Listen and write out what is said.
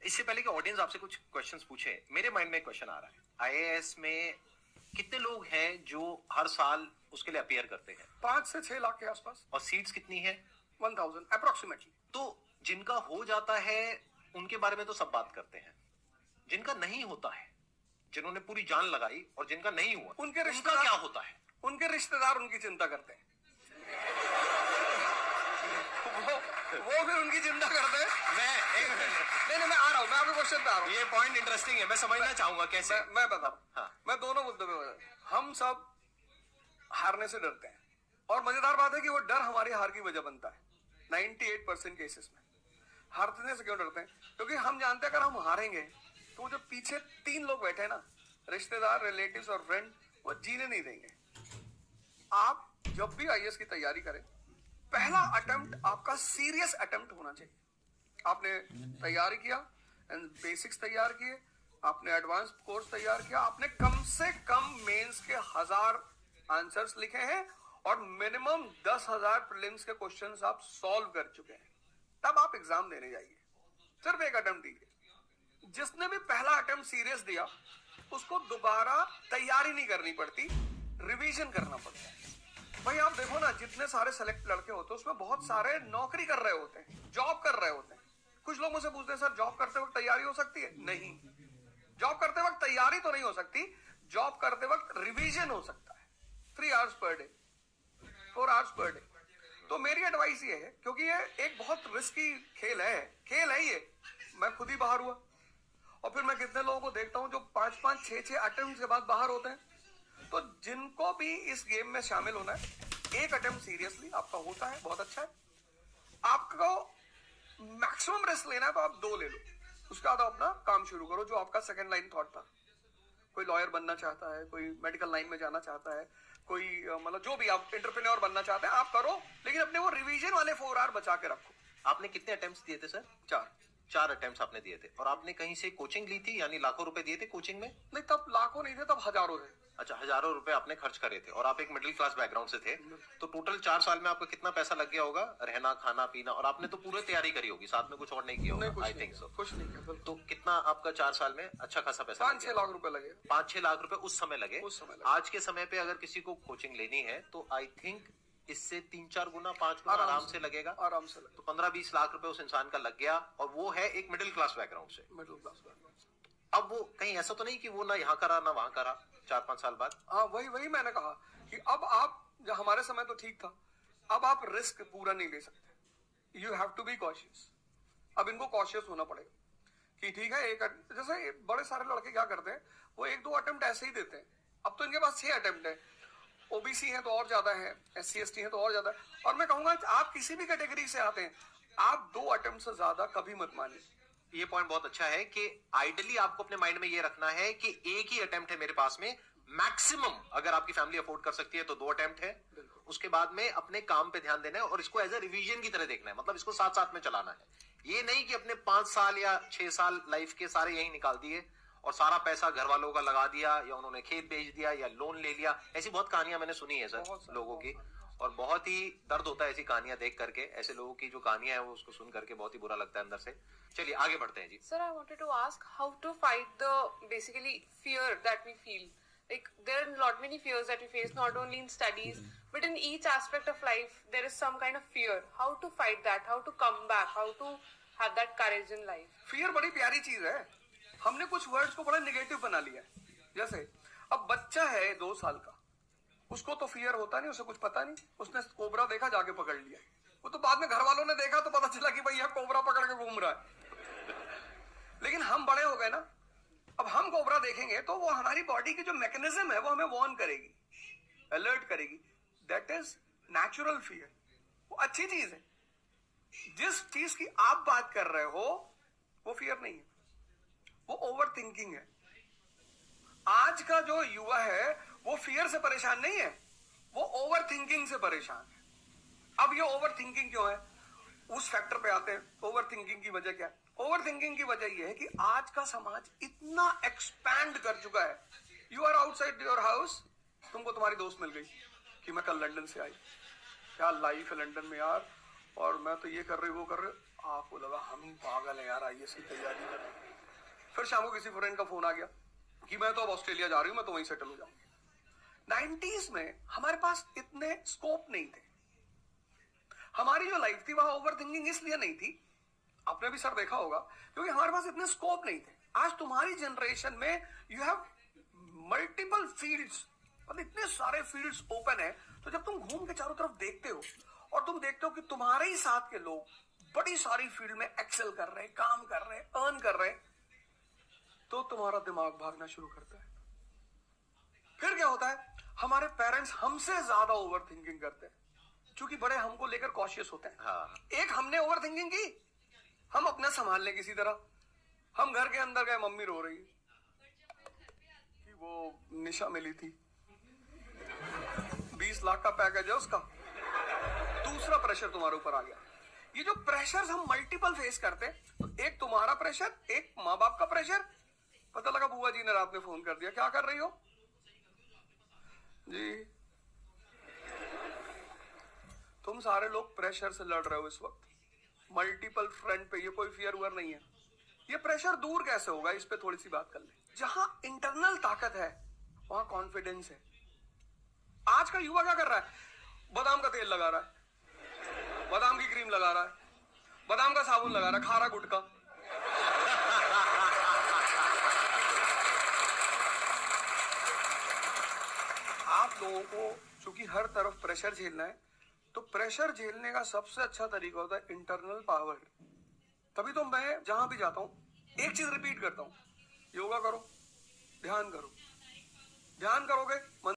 इससे पहले कि ऑडियंस आपसे कुछ क्वेश्चंस पूछे, मेरे माइंड में एक क्वेश्चन आ रहा है, आईएएस में कितने लोग हैं जो हर साल उसके लिए अपीयर करते हैं? 5 से 6 लाख के आसपास। और सीट्स कितनी है? 1000 अप्रोक्सीमेटली। तो जिनका हो जाता है उनके बारे में तो सब बात करते हैं, जिनका नहीं होता है, जिन्होंने पूरी जान लगाई और जिनका नहीं हुआ, उनका क्या होता है? उनके रिश्तेदार उनकी चिंता करते हैं। वो फिर उनकी चिंता करते हैं। नहीं, मैं आ रहा हूँ, मैं आपके क्वेश्चन पे आ रहा हूँ। ये पॉइंट इंटरेस्टिंग है, मैं समझना चाहूंगा कैसे। मैं बताऊँ। हाँ। मैं दोनों मुद्दों पे हम सब हारने से डरते हैं, और मजेदार बात है कि वो डर हमारी हार की वजह बनता है। 98% केसेस में हारने से क्यों डरते हैं? क्योंकि हम जानते हैं अगर हम हारेंगे तो वो जो पीछे 3 लोग बैठे हैं ना, रिश्तेदार, रिलेटिव्स और फ्रेंड, वो जीने नहीं देंगे। आप जब भी आईएएस की तैयारी करें, पहला अटेम्प्ट आपका सीरियस अटेम्प्ट होना चाहिए। आपने तैयारी किया, बेसिक्स तैयार किए, आपने एडवांस कोर्स तैयार किया, आपने कम से कम मेंस के 1000 आंसर्स लिखे हैं और मिनिमम 10,000 प्रीलिम्स के क्वेश्चंस आप सॉल्व कर चुके हैं, तब आप एग्जाम देने जाइए। सिर्फ एक अटेम्प्ट दीजिए। जिसने भी पहला अटेम्प्ट सीरियस दिया उसको दोबारा तैयारी नहीं करनी पड़ती, रिवीजन करना पड़ता है। भाई आप देखो ना, जितने सारे सेलेक्ट लड़के होते हैं उसमें बहुत सारे नौकरी कर रहे होते हैं, जॉब कर रहे होते हैं। कुछ लोग मुझसे पूछते हैं सर जॉब करते वक्त तैयारी हो सकती है? नहीं, जॉब करते वक्त तैयारी तो नहीं हो सकती, जॉब करते वक्त रिवीजन हो सकता है। 3 hours per day, 4 hours per day. तो मेरी एडवाइस ये है, क्योंकि ये एक बहुत रिस्की खेल है ये। मैं खुद ही बाहर हुआ और फिर मैं कितने लोगों को देखता हूं जो 5-5, 6-6 अटेम्प्ट के बाद बाहर होते हैं। तो जिनको भी इस गेम में शामिल होना है, एक अटेम्प्ट सीरियसली आपका होता है, बहुत अच्छा है। आपको मैक्सिमम रिस्क लेना है तो आप 2 ले लो, उसके बाद अपना काम शुरू करो जो आपका सेकंड लाइन थॉट था। कोई लॉयर बनना चाहता है, कोई मेडिकल लाइन में जाना चाहता है, कोई मतलब जो भी आप एंटरप्रेन्योर बनना चाहते हैं आप करो, लेकिन अपने वो रिवीजन वाले 4 आवर बचा के रखो। आपने कितने अटेम्प्ट्स दिए थे सर? 4 अटेम्प्ट्स आपने दिए थे। और आपने कहीं से कोचिंग ली थी, यानी लाखों रुपए दिए थे कोचिंग में? नहीं, तब लाखों नहीं थे, तब हजारों थे। अच्छा, हजारों रुपए आपने खर्च करे थे और आप एक मिडिल क्लास बैकग्राउंड से थे, तो टोटल 4 साल में आपका कितना पैसा लग गया होगा? रहना, खाना, पीना, और आपने तो पूरी तैयारी करी होगी, साथ में कुछ और नहीं किया होगा? I think so. कुछ नहीं किया। तो कितना आपका 4 साल में अच्छा खासा पैसा? 5-6 लाख रुपए लगे। 5-6 लाख रुपए उस समय लगे। आज के समय पे अगर किसी को कोचिंग लेनी है तो आई थिंक इससे 3-4 गुना, 5 गुना आराम से लगेगा। आराम से लगेगा। तो 15-20 लाख रुपए उस इंसान का लग गया, और वो है एक मिडिल क्लास बैकग्राउंड से। मिडिल क्लास बैकग्राउंड से। अब वो कहीं ऐसा तो नहीं कि वो ना यहाँ करा ना वहां करा 4-5 साल बाद? हाँ, वही मैंने कहा कि अब आप, जो हमारे समय तो ठीक था, अब आप रिस्क पूरा नहीं ले सकते। You have to be cautious. अब इनको कॉशियस होना पड़ेगा कि ठीक है, जैसे बड़े सारे लड़के क्या करते हैं, वो 1-2 अटेम्प्ट ऐसे ही देते हैं। अब तो इनके पास 6 अटेम्प्ट है, ओबीसी है तो और ज्यादा है, SC ST है तो और ज्यादा है। और मैं कहूंगा आप किसी भी कैटेगरी से आते हैं, आप 2 अटेम्प्ट से ज्यादा कभी मत मानिए। ये पॉइंट बहुत अच्छा है कि आइडियली आपको अपने माइंड में ये रखना है कि एक ही अटेम्प्ट है मेरे पास में, मैक्सिमम अगर आपकी फैमिली अफोर्ड कर सकती है तो 2 अटेम्प्ट है। उसके बाद में अपने काम पे ध्यान देना है और इसको एज ए रिवीजन की तरह देखना है, मतलब इसको साथ साथ में चलाना है। ये नहीं कि अपने 5 साल या 6 साल लाइफ के सारे यही निकाल दिए और सारा पैसा घर वालों का लगा दिया, या उन्होंने खेत बेच दिया या लोन ले लिया। ऐसी बहुत कहानियां मैंने सुनी है सर लोगों की, और बहुत ही दर्द होता है ऐसी कहानियां देख करके। ऐसे लोगों की जो कहानियां है वो उसको सुन करके बहुत ही बुरा लगता है अंदर से। चलिए आगे बढ़ते हैं जी। Sir, I wanted to ask how to fight the basically fear that we feel. Like there are lot many fears that we face, not only in studies but in each aspect of life. There is some kind of fear. How to fight that? How to come back? How to have that courage in life? Fear बड़ी प्यारी चीज है। हमने कुछ words को बड़ा negative बना लिया है। जैसे अब बच्चा है 2 साल का, उसको तो फियर होता नहीं, उसे कुछ पता नहीं, उसने कोबरा देखा, जाके पकड़ लिया। वो तो बाद में घर वालों ने देखा तो पता चला कि भैया कोबरा पकड़ के घूम रहा है। लेकिन हम बड़े हो गए ना, अब हम कोबरा देखेंगे तो वो हमारी बॉडी की जो मैकेनिज्म है वो हमें वार्न करेगी, अलर्ट करेगी। That is natural fear. वो अच्छी चीज है। जिस चीज की आप बात कर रहे हो वो फियर नहीं है, वो ओवर थिंकिंग है। आज का जो युवा है वो फियर से परेशान नहीं है, वो ओवर थिंकिंग से परेशान है। अब ये ओवर थिंकिंग क्यों है, उस फैक्टर पे आते हैं। ओवर थिंकिंग की वजह क्या है? ओवर थिंकिंग की वजह यह है कि आज का समाज इतना एक्सपैंड कर चुका है। You are outside your house, तुमको तुम्हारी दोस्त मिल गई कि मैं कल लंदन से आई, क्या लाइफ है लंदन में यार, और मैं तो ये कर रही वो कर रही। आपको लगा हम ही पागल है यार, आईएएस की तैयारी कर रहे हैं। फिर शाम को किसी फ्रेंड का फोन आ गया कि मैं तो अब ऑस्ट्रेलिया जा रही हूं, मैं तो वहीं सेटल हो जाऊंगी। 90s में हमारे पास इतने स्कोप नहीं थे। हमारी जो लाइफ थी वहां ओवर थिंकिंग इसलिए नहीं थी, आपने भी सर देखा होगा, क्योंकि हमारे पास इतने स्कोप नहीं थे। आज तुम्हारी जनरेशन में यू हैव मल्टीपल फील्ड्स, मतलब इतने सारे फील्ड्स ओपन है। तो जब तुम घूम के चारों तरफ देखते हो और तुम देखते हो कि तुम्हारे ही साथ के लोग बड़ी सारी फील्ड में एक्सेल कर रहे हैं, काम कर रहे हैं, अर्न कर रहे हैं, तो तुम्हारा दिमाग भागना शुरू करता है। फिर क्या होता है, हमारे पेरेंट्स हमसे ज्यादा ओवर थिंकिंग करते हैं, क्योंकि बड़े हमको लेकर कॉशियस होते हैं। हाँ। एक हमने ओवर थिंकिंग की, हम अपना संभाल ले किसी तरह, हम घर के अंदर गए, मम्मी रो रही कि वो निशा मिली थी, 20 लाख का पैकेज है उसका। दूसरा प्रेशर तुम्हारे ऊपर आ गया। ये जो प्रेशर हम मल्टीपल फेस करते हैं, तो एक तुम्हारा प्रेशर, एक माँ बाप का प्रेशर। पता लगा बुआ जी ने रात में फोन कर दिया, क्या कर रही हो जी? तुम सारे लोग प्रेशर से लड़ रहे हो इस वक्त, मल्टीपल फ्रंट पे। ये कोई फियर उयर नहीं है। ये प्रेशर दूर कैसे होगा, इस पे थोड़ी सी बात कर ले। जहां इंटरनल ताकत है वहां कॉन्फिडेंस है। आज का युवा क्या कर रहा है? बादाम का तेल लगा रहा है, बादाम की क्रीम लगा रहा है, बादाम का साबुन लगा रहा है, खा रहा गुटखा। आप लोगों को चूंकि हर तरफ प्रेशर झेलना है, तो प्रेशर झेलने का सबसे अच्छा तरीका होता है इंटरनल पावर। तभी तो मैं जहां भी जाता हूं एक चीज रिपीट करता हूं, योगा करो, ध्यान करो। ध्यान करोगे,